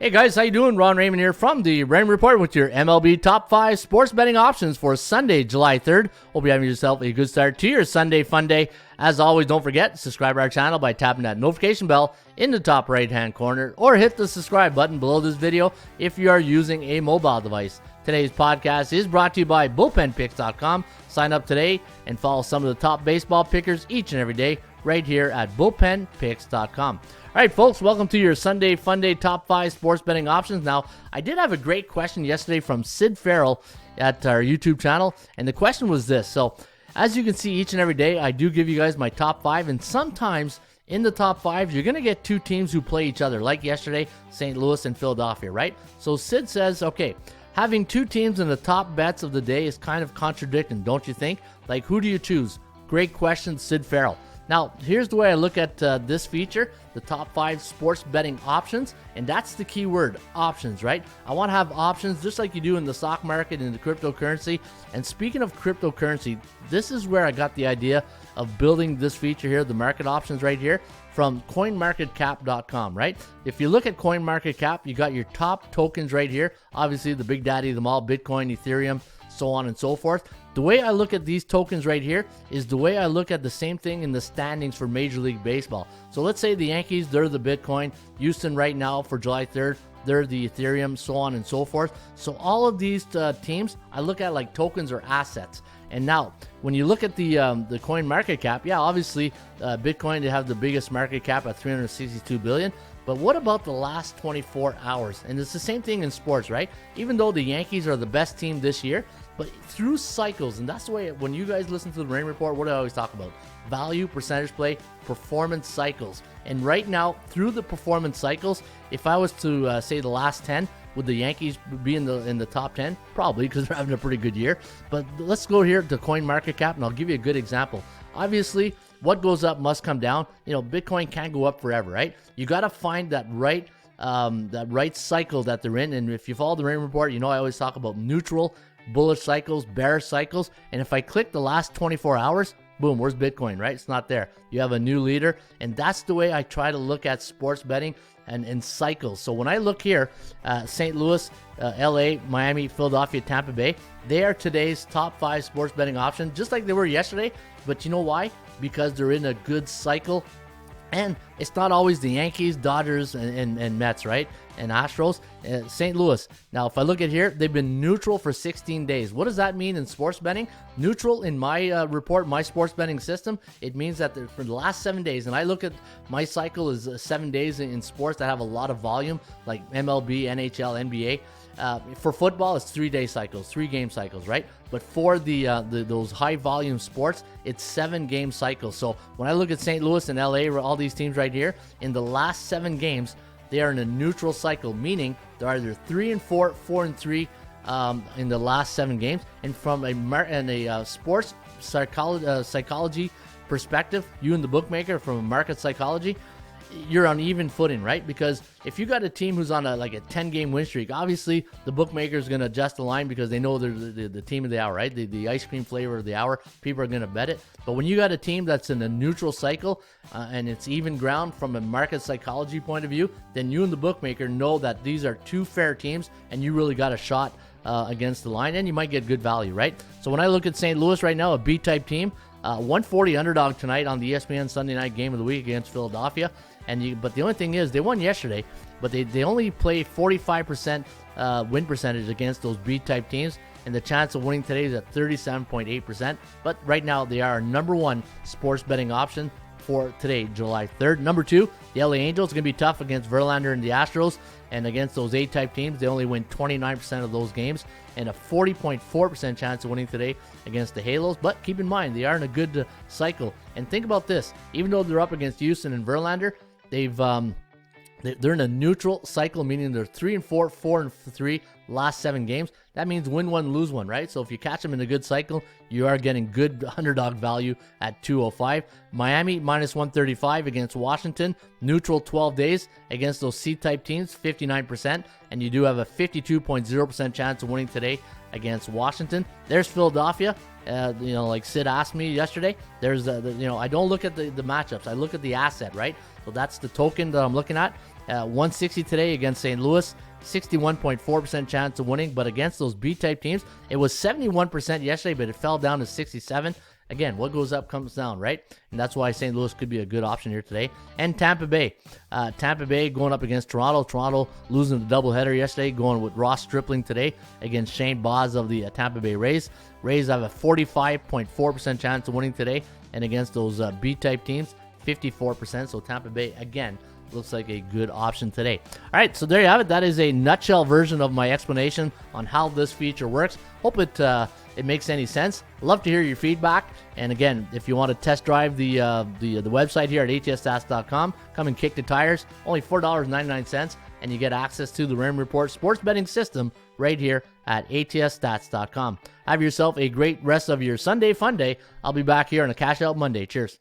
Hey guys, how you doing? Ron Raymond here from the Raymond Report with your MLB Top 5 sports betting options for Sunday, July 3rd. Hope you're having yourself a good start to your Sunday fun day. As always, don't forget to subscribe to our channel by tapping that notification bell in the top right-hand corner, or hit the subscribe button below this video if you are using a mobile device. Today's podcast is brought to you by bullpenpicks.com. Sign up today and follow some of the top baseball pickers each and every day right here at bullpenpicks.com. All right, folks, welcome to your Sunday Fun Day Top 5 Sports Betting Options. Now, I did have a great question yesterday from Sid Farrell at our YouTube channel, and the question was this. So, as you can see, each and every day, I do give you guys my top 5, and sometimes in the top 5, you're going to get two teams who play each other, like yesterday, St. Louis and Philadelphia, right? So, Sid says, okay, having two teams in the top bets of the day is kind of contradicting, don't you think? Like, who do you choose? Great question, Sid Farrell. Now, here's the way I look at this feature, the top 5 sports betting options, and that's the key word, options, right? I want to have options just like you do in the stock market and the cryptocurrency. And speaking of cryptocurrency, this is where I got the idea of building this feature here, the market options right here, from coinmarketcap.com, right? If you look at CoinMarketCap, you got your top tokens right here. Obviously, the big daddy of them all, Bitcoin, Ethereum, so on and so forth. The way I look at these tokens right here is the way I look at the same thing in the standings for Major League Baseball. So let's say the Yankees, they're the Bitcoin. Houston right now for July 3rd, they're the Ethereum, so on and so forth. So all of these teams, I look at like tokens or assets. And now, when you look at the coin market cap, yeah, obviously Bitcoin, they have the biggest market cap at $362 billion. But what about the last 24 hours? And it's the same thing in sports, right? Even though the Yankees are the best team this year, but through cycles, and that's the way, when you guys listen to the Rain Report, what do I always talk about? Value, percentage play, performance cycles. And right now, through the performance cycles, if I was to say the last 10, would the Yankees be in the top 10? Probably, because they're having a pretty good year. But let's go here to CoinMarketCap, and I'll give you a good example. Obviously, what goes up must come down. You know, Bitcoin can't go up forever, right? You got to find that right cycle that they're in. And if you follow the Rain Report, you know I always talk about neutral, bullish cycles, bearish cycles. And if I click the last 24 hours, boom, where's Bitcoin, right? It's not there. You have a new leader. And that's the way I try to look at sports betting and cycles. So when I look here, St. Louis, LA, Miami, Philadelphia, Tampa Bay, they are today's top 5 sports betting option, just like they were yesterday. But you know why? Because they're in a good cycle. And it's not always the Yankees, Dodgers, and Mets, right? And Astros. St. Louis. Now, if I look at here, they've been neutral for 16 days. What does that mean in sports betting? Neutral in my report, my sports betting system, it means that for the last 7 days, and I look at my cycle is 7 days in sports that have a lot of volume, like MLB, NHL, NBA. For football, it's 3-day cycles, 3-game cycles, right? But for those high volume sports, it's 7-game cycles. So when I look at St. Louis and LA, all these teams right here, in the last 7 games, they are in a neutral cycle, meaning they're either 3-4, 4-3 in the last 7 games. And from a sports psychology perspective, you and the bookmaker, from a market psychology, you're on even footing, right? Because if you got a team who's on a 10-game win streak, obviously the bookmaker is going to adjust the line because they know they're the team of the hour, right? The ice cream flavor of the hour, people are going to bet it. But when you got a team that's in a neutral cycle and it's even ground from a market psychology point of view, then you and the bookmaker know that these are two fair teams and you really got a shot against the line, and you might get good value, right? So when I look at St. Louis right now, a B-type team, 140 underdog tonight on the ESPN Sunday night game of the week against Philadelphia. But the only thing is, they won yesterday, but they only play 45% win percentage against those B-type teams, and the chance of winning today is at 37.8%. But right now, they are our number 1 sports betting option for today, July 3rd. Number 2, the LA Angels, going to be tough against Verlander and the Astros, and against those A-type teams, they only win 29% of those games, and a 40.4% chance of winning today against the Halos. But keep in mind, they are in a good cycle. And think about this, even though they're up against Houston and Verlander, they're in a neutral cycle, meaning they're 3-4, 4-3 last 7 games. That means win one, lose one, right? So if you catch them in a good cycle, you are getting good underdog value at 205. Miami minus 135 against Washington, neutral 12 days against those C-type teams, 59%, and you do have a 52.0% chance of winning today against Washington. There's Philadelphia. Like Sid asked me yesterday, there's I don't look at the matchups. I look at the asset, right? So that's the token that I'm looking at. 160 today against St. Louis. 61.4% chance of winning, but against those B-type teams, it was 71% yesterday, but it fell down to 67. Again, what goes up comes down, right? And that's why St. Louis could be a good option here today. And Tampa Bay. Tampa Bay going up against Toronto. Toronto losing the doubleheader yesterday, going with Ross Stripling today against Shane Baz of the Tampa Bay Rays. Rays have a 45.4% chance of winning today, and against those B-type teams, 54%. So Tampa Bay, again, looks like a good option today. All right, so there you have it. That is a nutshell version of my explanation on how this feature works. Hope it makes any sense. Love to hear your feedback. And again, if you want to test drive the website here at atsstats.com, come and kick the tires. Only $4.99, and you get access to the Raymond Report sports betting system right here at atsstats.com. Have yourself a great rest of your Sunday fun day. I'll be back here on a Cash Out Monday. Cheers.